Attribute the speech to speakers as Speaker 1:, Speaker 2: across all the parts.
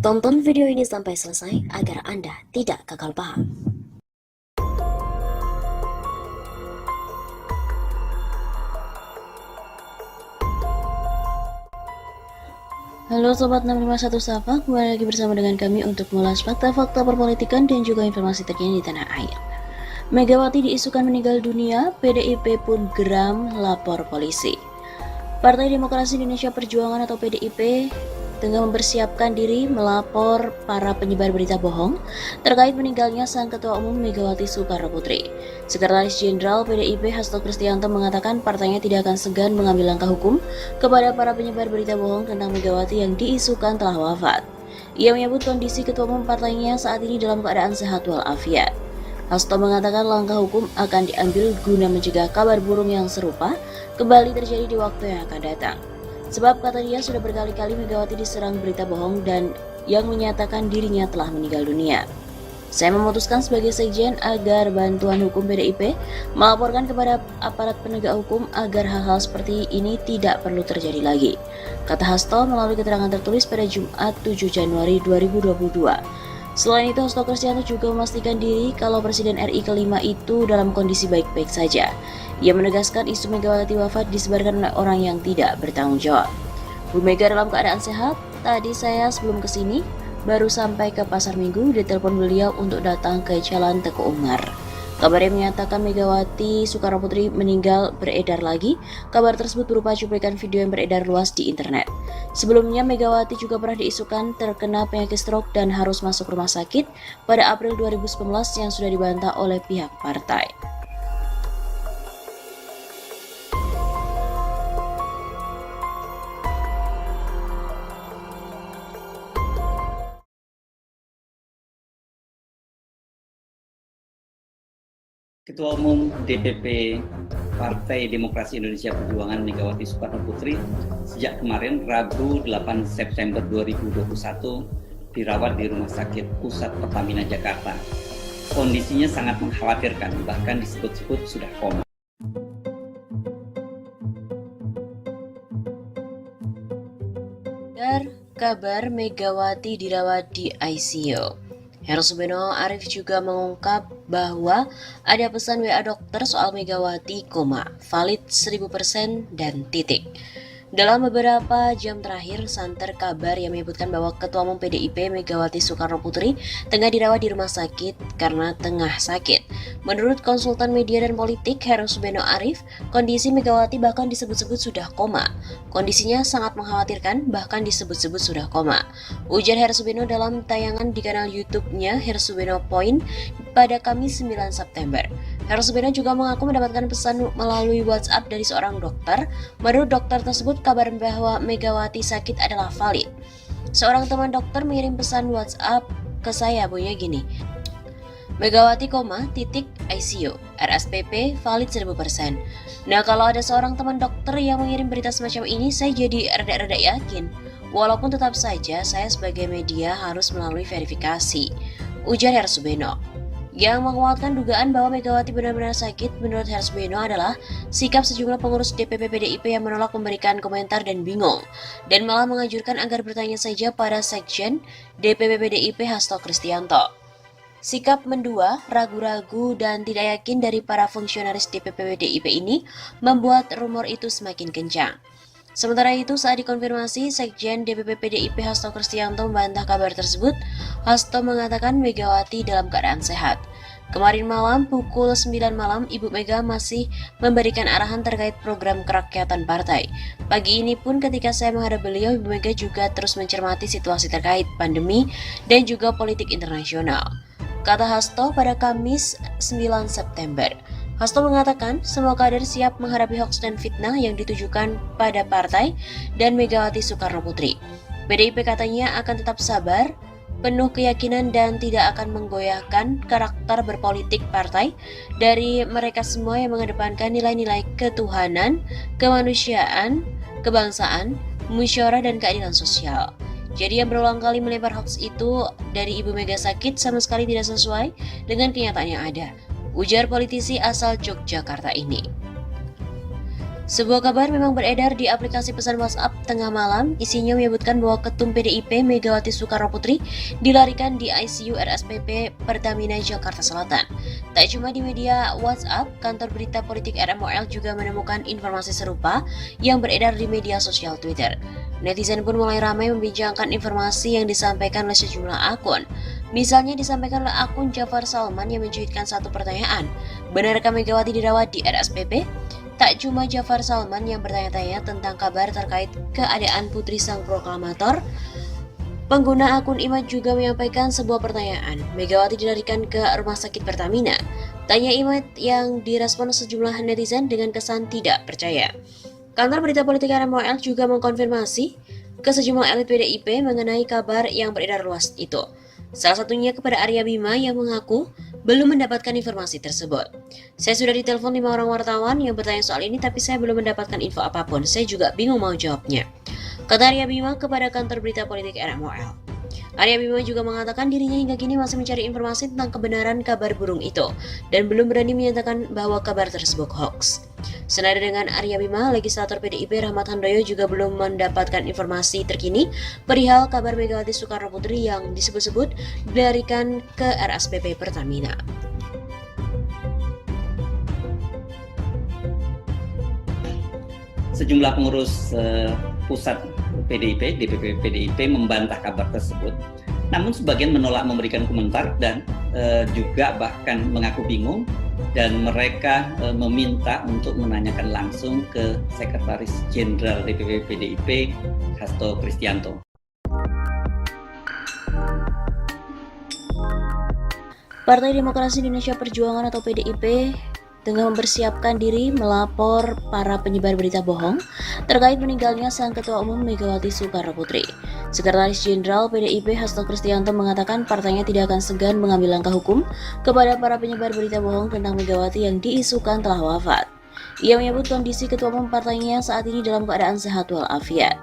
Speaker 1: Tonton video ini sampai selesai agar Anda tidak gagal paham. Halo Sobat 651 Sapa, kembali lagi bersama dengan kami untuk mengulas fakta-fakta perpolitikan dan juga informasi terkini di tanah air. Megawati diisukan meninggal dunia, PDIP pun geram lapor polisi. Partai Demokrasi Indonesia Perjuangan atau PDIP tengah mempersiapkan diri melapor para penyebar berita bohong terkait meninggalnya Sang Ketua Umum Megawati Soekarno Putri. Sekretaris Jenderal PDIP Hasto Kristianto mengatakan partainya tidak akan segan mengambil langkah hukum kepada para penyebar berita bohong tentang Megawati yang diisukan telah wafat. Ia menyebut kondisi Ketua Umum partainya saat ini dalam keadaan sehat walafiat. Hasto mengatakan langkah hukum akan diambil guna mencegah kabar burung yang serupa kembali terjadi di waktu yang akan datang. Sebab kata dia sudah berkali-kali Megawati diserang berita bohong dan yang menyatakan dirinya telah meninggal dunia. Saya memutuskan sebagai sekjen agar bantuan hukum PDIP melaporkan kepada aparat penegak hukum agar hal-hal seperti ini tidak perlu terjadi lagi, kata Hasto melalui keterangan tertulis pada Jumat 7 Januari 2022. Selain itu, Hasto Kristianto juga memastikan diri kalau Presiden RI kelima itu dalam kondisi baik-baik saja. Ia menegaskan isu Megawati wafat disebarkan oleh orang yang tidak bertanggung jawab. Bu Mega dalam keadaan sehat. Tadi saya sebelum kesini baru sampai ke Pasar Minggu, ditelepon beliau untuk datang ke Jalan Teguh Umar. Kabar yang menyatakan Megawati Soekarno Putri meninggal beredar lagi. Kabar tersebut berupa cuplikan video yang beredar luas di internet. Sebelumnya Megawati juga pernah diisukan terkena penyakit stroke dan harus masuk rumah sakit pada April 2019 yang sudah dibantah oleh pihak partai.
Speaker 2: Ketua Umum DPP Partai Demokrasi Indonesia Perjuangan Megawati Soekarno Putri sejak kemarin Rabu 8 September 2021 dirawat di Rumah Sakit Pusat Pertamina Jakarta. Kondisinya sangat mengkhawatirkan, bahkan disebut-sebut sudah koma.
Speaker 1: Kabar Megawati dirawat di ICU. Heru Subeno Arif juga mengungkap bahwa ada pesan WA dokter soal Megawati koma, valid 1000% dan titik. Dalam beberapa jam terakhir, santer kabar yang menyebutkan bahwa Ketua Umum PDIP Megawati Soekarno Putri tengah dirawat di rumah sakit karena tengah sakit. Menurut konsultan media dan politik Heru Subeno Arif, kondisi Megawati bahkan disebut-sebut sudah koma. Kondisinya sangat mengkhawatirkan, bahkan disebut-sebut sudah koma. Ujar Heru Subeno dalam tayangan di kanal YouTube-nya Heru Subeno Point pada Kamis 9 September. Heru Subeno juga mengaku mendapatkan pesan melalui WhatsApp dari seorang dokter. Menurut dokter tersebut, kabar bahwa Megawati sakit adalah valid. Seorang teman dokter mengirim pesan WhatsApp ke saya bunyinya gini. Megawati koma, titik ICU, RSPP valid 1000%. Nah, kalau ada seorang teman dokter yang mengirim berita semacam ini, saya jadi rada-rada yakin. Walaupun tetap saja saya sebagai media harus melalui verifikasi, ujar Heru Subeno. Yang menguatkan dugaan bahwa Megawati benar-benar sakit menurut Heru Subeno adalah sikap sejumlah pengurus DPP PDIP yang menolak memberikan komentar dan bingung, dan malah menganjurkan agar bertanya saja pada Sekjen DPP PDIP Hasto Kristianto. Sikap mendua, ragu-ragu, dan tidak yakin dari para fungsionaris DPP PDIP ini membuat rumor itu semakin kencang. Sementara itu, saat dikonfirmasi, Sekjen DPP PDIP Hasto Kristianto membantah kabar tersebut. Hasto mengatakan Megawati dalam keadaan sehat. Kemarin malam pukul 9 malam, Ibu Mega masih memberikan arahan terkait program kerakyatan partai. Pagi ini pun ketika saya menghadap beliau, Ibu Mega juga terus mencermati situasi terkait pandemi dan juga politik internasional, kata Hasto pada Kamis 9 September. Hasto mengatakan semua kader siap menghadapi hoaks dan fitnah yang ditujukan pada partai dan Megawati Soekarno Putri. PDIP katanya akan tetap sabar, penuh keyakinan dan tidak akan menggoyahkan karakter berpolitik partai dari mereka semua yang mengedepankan nilai-nilai ketuhanan, kemanusiaan, kebangsaan, musyawarah dan keadilan sosial. Jadi yang berulang kali melempar hoaks itu dari Ibu Mega sakit sama sekali tidak sesuai dengan kenyataan yang ada, ujar politisi asal Yogyakarta ini. Sebuah kabar memang beredar di aplikasi pesan WhatsApp tengah malam. Isinya menyebutkan bahwa Ketum PDIP Megawati Soekarnoputri dilarikan di ICU RSPP Pertamina Jakarta Selatan. Tak cuma di media WhatsApp, kantor berita politik RMOL juga menemukan informasi serupa yang beredar di media sosial Twitter. Netizen pun mulai ramai membincangkan informasi yang disampaikan oleh sejumlah akun. Misalnya disampaikan oleh akun Jafar Salman yang mencuitkan satu pertanyaan, benarkah Megawati dirawat di RSPP? Tak cuma Jafar Salman yang bertanya-tanya tentang kabar terkait keadaan putri sang proklamator, pengguna akun Imad juga menyampaikan sebuah pertanyaan, Megawati dilarikan ke rumah sakit Pertamina? Tanya Imad yang direspon sejumlah netizen dengan kesan tidak percaya. Kantor berita politik RMOL juga mengkonfirmasi ke sejumlah elit PDIP mengenai kabar yang beredar luas itu. Salah satunya kepada Arya Bima yang mengaku belum mendapatkan informasi tersebut. Saya sudah ditelepon 5 orang wartawan yang bertanya soal ini tapi saya belum mendapatkan info apapun. Saya juga bingung mau jawabnya, kata Arya Bima kepada kantor berita politik RMOL. Arya Bima juga mengatakan dirinya hingga kini masih mencari informasi tentang kebenaran kabar burung itu dan belum berani menyatakan bahwa kabar tersebut hoax. Senada dengan Arya Bima, legislator PDIP Rahmat Handoyo juga belum mendapatkan informasi terkini perihal kabar Megawati Soekarnoputri yang disebut-sebut dilarikan ke RSPP Pertamina.
Speaker 2: Sejumlah pengurus pusat PDIP, DPP PDIP membantah kabar tersebut. Namun sebagian menolak memberikan komentar dan juga bahkan mengaku bingung dan mereka meminta untuk menanyakan langsung ke Sekretaris Jenderal DPP PDIP Hasto Kristianto.
Speaker 1: Partai Demokrasi Indonesia Perjuangan atau PDIP tengah mempersiapkan diri melapor para penyebar berita bohong terkait meninggalnya sang Ketua Umum Megawati Soekarnoputri. Sekretaris Jenderal PDIP Hasto Kristianto mengatakan partainya tidak akan segan mengambil langkah hukum kepada para penyebar berita bohong tentang Megawati yang diisukan telah wafat. Ia menyebut kondisi Ketua Umum partainya saat ini dalam keadaan sehat walafiat.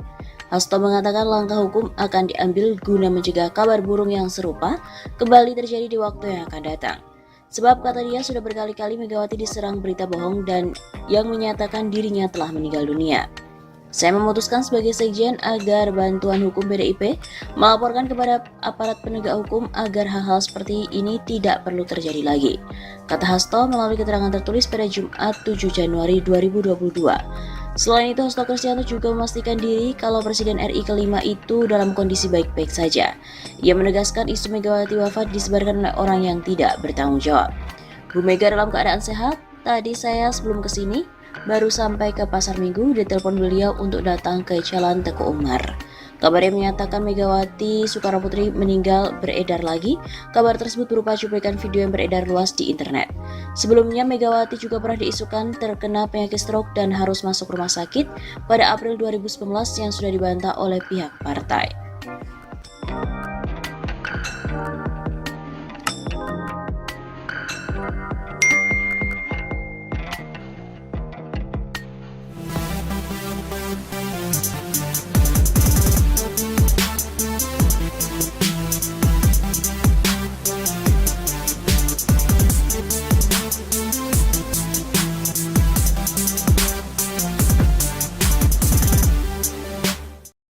Speaker 1: Hasto mengatakan langkah hukum akan diambil guna mencegah kabar burung yang serupa kembali terjadi di waktu yang akan datang. Sebab kata dia sudah berkali-kali Megawati diserang berita bohong dan yang menyatakan dirinya telah meninggal dunia. Saya memutuskan sebagai sekjen agar bantuan hukum PDIP melaporkan kepada aparat penegak hukum agar hal-hal seperti ini tidak perlu terjadi lagi, kata Hasto melalui keterangan tertulis pada Jumat 7 Januari 2022. Selain itu, Hasto Kristianto juga memastikan diri kalau Presiden RI kelima itu dalam kondisi baik-baik saja. Ia menegaskan isu Megawati wafat disebarkan oleh orang yang tidak bertanggung jawab. Bu Mega dalam keadaan sehat. Tadi saya sebelum kesini baru sampai ke Pasar Minggu, ditelepon beliau untuk datang ke Jalan Teguh Umar. Kabar yang menyatakan Megawati Soekarnoputri meninggal beredar lagi. Kabar tersebut berupa cuplikan video yang beredar luas di internet. Sebelumnya Megawati juga pernah diisukan terkena penyakit stroke dan harus masuk rumah sakit pada April 2019 yang sudah dibantah oleh pihak partai.